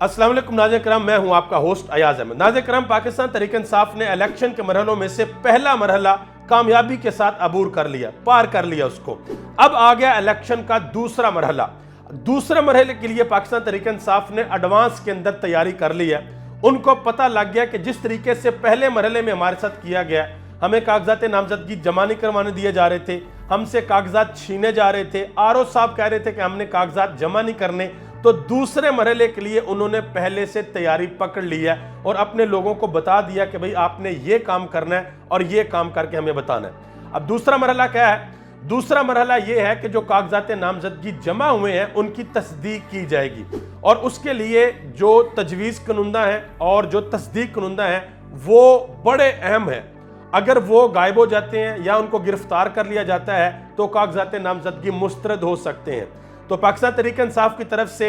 अस्सलाम वालेकुम नाज़रीन किराम, मैं हूं आपका होस्ट अयाज अहमद। नाज़रीन किराम, पाकिस्तान तहरीक-ए-इंसाफ ने इलेक्शन के मरहलों में से पहला मरहला कामयाबी के साथ अबूर कर लिया, पार कर लिया उसको। अब आ गया इलेक्शन का दूसरा मरहला। दूसरे मरहले के लिए पाकिस्तान तहरीक-ए-इंसाफ ने एडवांस के अंदर तैयारी कर ली है। उनको पता लग गया कि जिस तरीके से पहले मरहले में हमारे साथ किया गया, हमें कागजात नामजदगी जमा नहीं करवाने दिए जा रहे थे, हमसे कागजात छीने जा रहे थे, आरओ साहब कह रहे थे कि हमने कागजात जमा नहीं करने। तो दूसरे मरहले के लिए उन्होंने पहले से तैयारी पकड़ ली है और अपने लोगों को बता दिया कि भाई आपने ये काम करना है और ये काम करके हमें बताना है। अब दूसरा मरहला क्या है? दूसरा मरहला ये है कि जो कागजात नामजदगी जमा हुए हैं उनकी तस्दीक की जाएगी और उसके लिए जो तजवीज़ कानूनदा है और जो तस्दीक कानूनदा है वो बड़े अहम है। अगर वो गायब हो जाते हैं या उनको गिरफ्तार कर लिया जाता है तो कागजात नामजदगी मुस्तरद हो सकते हैं। तो पाकिस्तान तहरीक-ए-इंसाफ की तरफ से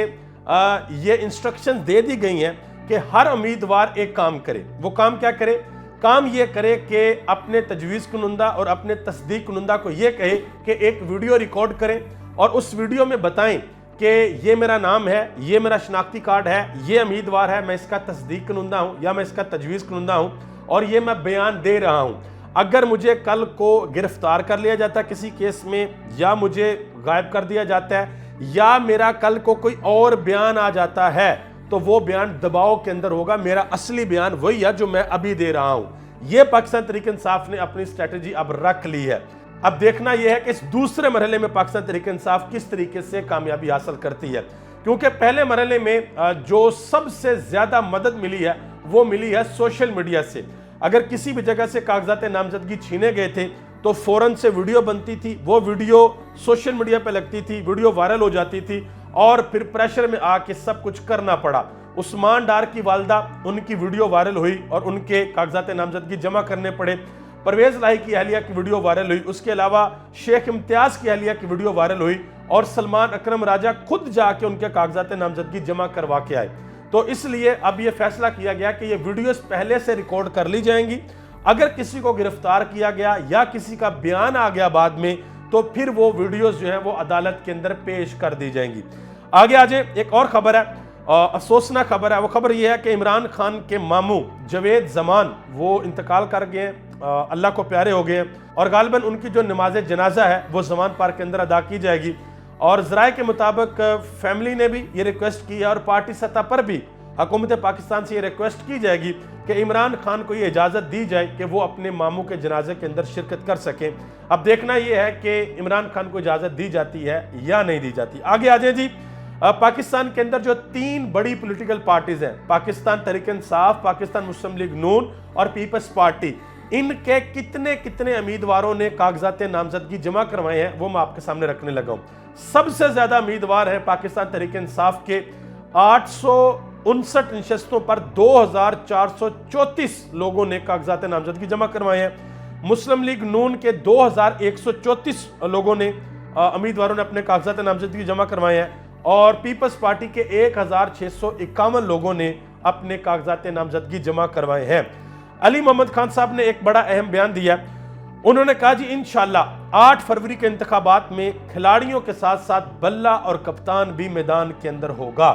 ये इंस्ट्रक्शन दे दी गई हैं कि हर उम्मीदवार एक काम करे। वो काम क्या करे? काम ये करे कि अपने तजवीज़ कानूनदा और अपने तस्दीक कानूनदा को ये कहे कि एक वीडियो रिकॉर्ड करें और उस वीडियो में बताएं कि ये मेरा नाम है, ये मेरा शनाख्ती कार्ड है, ये उम्मीदवार है, मैं इसका तस्दीक कानूनदा हूँ या मैं इसका तजवीज़ कानूनदा हूँ और ये मैं बयान दे रहा हूँ। अगर मुझे कल को गिरफ्तार कर लिया जाता है किसी केस में, या मुझे गायब कर दिया जाता है, या मेरा कल को कोई और बयान आ जाता है, तो वो बयान दबाव के अंदर होगा। मेरा असली बयान वही है जो मैं अभी दे रहा हूं। यह पाकिस्तान तहरीक-ए-इंसाफ ने अपनी स्ट्रेटजी अब रख ली है। अब देखना यह है कि इस दूसरे मरहले में पाकिस्तान तहरीक-ए-इंसाफ किस तरीके से कामयाबी हासिल करती है, क्योंकि पहले मरहले में जो सबसे ज्यादा मदद मिली है वो मिली है सोशल मीडिया से। अगर किसी भी जगह से कागजात नामजदगी छीने गए थे तो फौरन से वीडियो बनती थी, वो वीडियो सोशल मीडिया पे लगती थी, वीडियो वायरल हो जाती थी और फिर प्रेशर में आके सब कुछ करना पड़ा। उस्मान डार की वालदा, उनकी वीडियो वायरल हुई और उनके कागजात नामजदगी जमा करने पड़े। परवेज लाही की अहलिया की वीडियो वायरल हुई, उसके अलावा शेख इम्तियाज की अहलिया की वीडियो वायरल हुई और सलमान अकरम राजा खुद जाके उनके कागजात नामजदगी जमा करवा के आए। तो इसलिए अब यह फैसला किया गया कि ये वीडियोस पहले से रिकॉर्ड कर ली जाएंगी। अगर किसी को गिरफ्तार किया गया या किसी का बयान आ गया बाद में, तो फिर वो वीडियोस जो है वो अदालत के अंदर पेश कर दी जाएंगी। आगे आज एक और खबर है, अफसोसनाक खबर है। वो खबर ये है कि इमरान खान के मामू जावेद जमान वो इंतकाल कर गए हैं, अल्लाह को प्यारे हो गए हैं और गालिबन उनकी जो नमाज जनाजा है वो जमान पार्क के अंदर अदा की जाएगी। और ज़राए के मुताबिक फैमिली ने भी ये रिक्वेस्ट की है और पार्टी सतह पर भी हुकूमत पाकिस्तान से ये रिक्वेस्ट की जाएगी कि इमरान खान को ये इजाज़त दी जाए कि वो अपने मामू के जनाजे के अंदर शिरकत कर सकें। अब देखना ये है कि इमरान खान को इजाज़त दी जाती है या नहीं दी जाती। आगे आ जाए जी। पाकिस्तान के अंदर जो तीन बड़ी पॉलिटिकल पार्टीज हैं, पाकिस्तान तहरीक-ए-इंसाफ, पाकिस्तान मुस्लिम लीग नून और पीपल्स पार्टी, इनके कितने कितने उम्मीदवारों ने कागजात नामजदगी जमा करवाए हैं वो मैं आपके सामने रखने लगा हूँ। सबसे ज्यादा उम्मीदवार हैं पाकिस्तान तहरीक-ए-इंसाफ के 859 नशस्तों पर 2434 लोगों ने कागजात नामजदगी जमा करवाए हैं। मुस्लिम लीग नून के 2134 लोगों ने उम्मीदवारों ने अपने कागजात नामजदगी जमा करवाए हैं और पीपल्स पार्टी के 1651 लोगों ने अपने कागजात नामजदगी जमा करवाए हैं। अली मोहम्मद खान साहब ने एक बड़ा अहम बयान दिया। उन्होंने कहा जी इंशाल्लाह 8 फरवरी के इंतखाबात में खिलाड़ियों के साथ साथ बल्ला और कप्तान भी मैदान के अंदर होगा।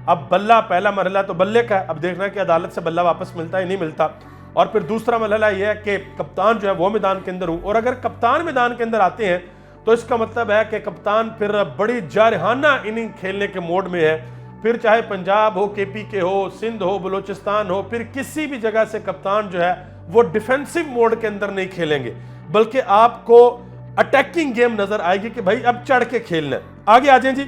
अब बल्ला, पहला मरहला तो बल्ले का है, अब देखना है कि अदालत से बल्ला वापस मिलता है नहीं मिलता। और फिर दूसरा मरहला यह है कि कप्तान जो है वो मैदान के अंदर हो, और अगर कप्तान मैदान के अंदर आते हैं तो इसका मतलब है कि कप्तान फिर बड़ी जारहाना इनिंग खेलने के मोड में है। फिर चाहे पंजाब हो, केपी के हो, सिंध हो, बलूचिस्तान हो, फिर किसी भी जगह से कप्तान जो है वो डिफेंसिव मोड के अंदर नहीं खेलेंगे, बल्कि आपको अटैकिंग गेम नजर आएगी कि भाई अब चढ़ के खेलना है। आगे आ जाए जी।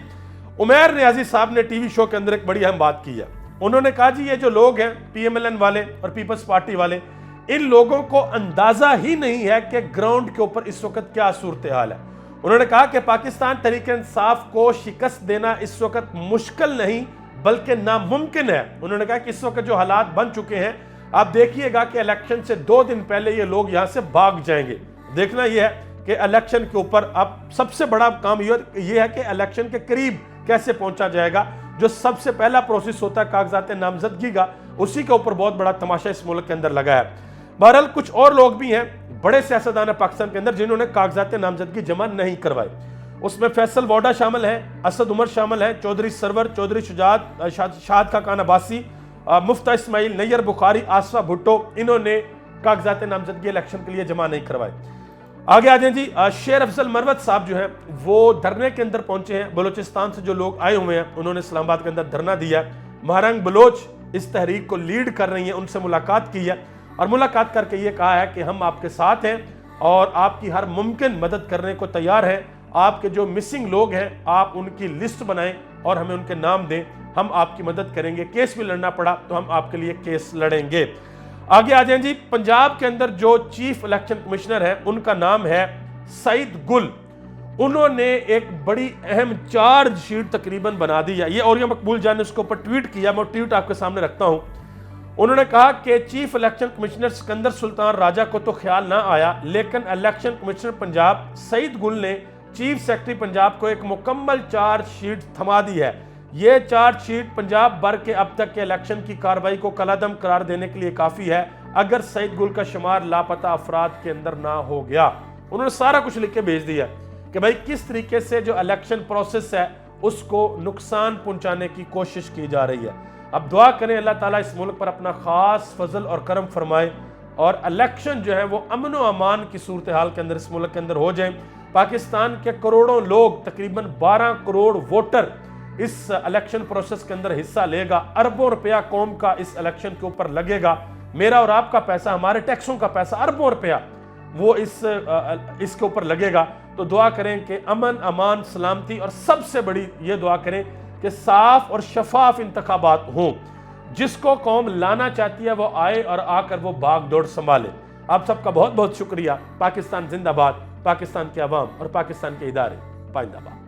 उमैर नियाजी साहब ने टीवी शो के अंदर एक बड़ी अहम बात की है। उन्होंने कहा जी ये जो लोग हैं पीएमएलएन वाले और पीपल्स पार्टी वाले, इन लोगों को अंदाजा ही नहीं है कि ग्राउंड के ऊपर इस वक्त क्या सूरत हाल है। उन्होंने कहा कि पाकिस्तान तहरीक-ए-इंसाफ को शिकस्त देना इस वक्त मुश्किल नहीं बल्कि नामुमकिन है। उन्होंने कहा कि इस वक्त जो हालात बन चुके हैं, आप देखिएगा कि इलेक्शन से 2 दिन पहले ये लोग यहां से भाग जाएंगे। देखना यह है कि इलेक्शन के ऊपर अब सबसे बड़ा काम यह है कि इलेक्शन के करीब कैसे पहुंचा जाएगा। जो सबसे पहला प्रोसेस होता है कागजात नामजदगी का, उसी के ऊपर बहुत बड़ा तमाशा इस मुल्क के अंदर लगा है। बहरहाल कुछ और लोग भी हैं, बड़े सियासतदान है पाकिस्तान के अंदर, जिन्होंने कागजात नामजदगी जमा नहीं करवाए। उसमें फैसल वोडा शामिल है, असद उमर शामिल है, चौधरी सरवर, चौधरी शुजात, शाद खान अब्बासी, मुफ्ता इस्माइल, नैयर बुखारी, आसफा भुट्टो, इन्होंने कागजात नामजदगी इलेक्शन के लिए जमा नहीं करवाए। आगे आ जाए जी, शेर अफजल मरवत साहब जो है वो धरने के अंदर पहुंचे हैं। बलूचिस्तान से जो लोग आए हुए हैं उन्होंने इस्लामाबाद के अंदर धरना दिया। महारंग बलोच इस तहरीक को लीड कर रही हैं, उनसे मुलाकात की है और मुलाकात करके ये कहा है कि हम आपके साथ हैं और आपकी हर मुमकिन मदद करने को तैयार हैं। आपके जो मिसिंग लोग हैं आप उनकी लिस्ट बनाएं और हमें उनके नाम दें, हम आपकी मदद करेंगे। केस भी लड़ना पड़ा तो हम आपके लिए केस लड़ेंगे। आगे आ जाएं जी, पंजाब के अंदर जो चीफ इलेक्शन कमिश्नर है उनका नाम है सईद गुल। उन्होंने एक बड़ी अहम चार्ज शीट तकरीबन बना दी है। ये औरिया मकबूल जान ने उसके ऊपर ट्वीट किया, मैं ट्वीट आपके सामने रखता हूं। उन्होंने कहा कि chief election commissioner Sikandar Sultan Raja को तो ख्याल ना आया, लेकिन इलेक्शन कमिश्नर पंजाब सईद गुल ने चीफ सेक्रेटरी पंजाब को एक मुकम्मल चार्ज शीट थमा दी है। ये चार्ज शीट पंजाब भर के अब तक के इलेक्शन की कार्रवाई को कलादम करार देने के लिए काफी है अगर सईद गुल का शुमार लापता अफराद के अंदर ना हो गया। उन्होंने सारा कुछ लिख के भेज दिया कि भाई किस तरीके से जो इलेक्शन प्रोसेस है उसको नुकसान पहुंचाने की कोशिश की जा रही है। अब दुआ करें अल्लाह ताला इस मुल्क पर अपना खास फजल और करम फरमाए और इलेक्शन जो है वो अमन व अमान की सूरत हाल के अंदर इस मुल्क के अंदर हो जाए। पाकिस्तान के करोड़ों लोग, तकरीबन 12 करोड़ वोटर इस इलेक्शन प्रोसेस के अंदर हिस्सा लेगा। अरबों रुपया कौम का इस इलेक्शन के ऊपर लगेगा। मेरा और आपका पैसा, हमारे टैक्सों का पैसा, अरबों रुपया वो इसके ऊपर लगेगा। तो दुआ करें कि अमन, अमान, सलामती और सबसे बड़ी ये दुआ करें कि साफ और शफाफ इंतखाबात हों। जिसको कौम लाना चाहती है वो आए और आकर वो भाग दौड़ संभाले। आप सबका बहुत बहुत शुक्रिया। पाकिस्तान जिंदाबाद, पाकिस्तान के अवाम और पाकिस्तान के इदारे पाइंदाबाद।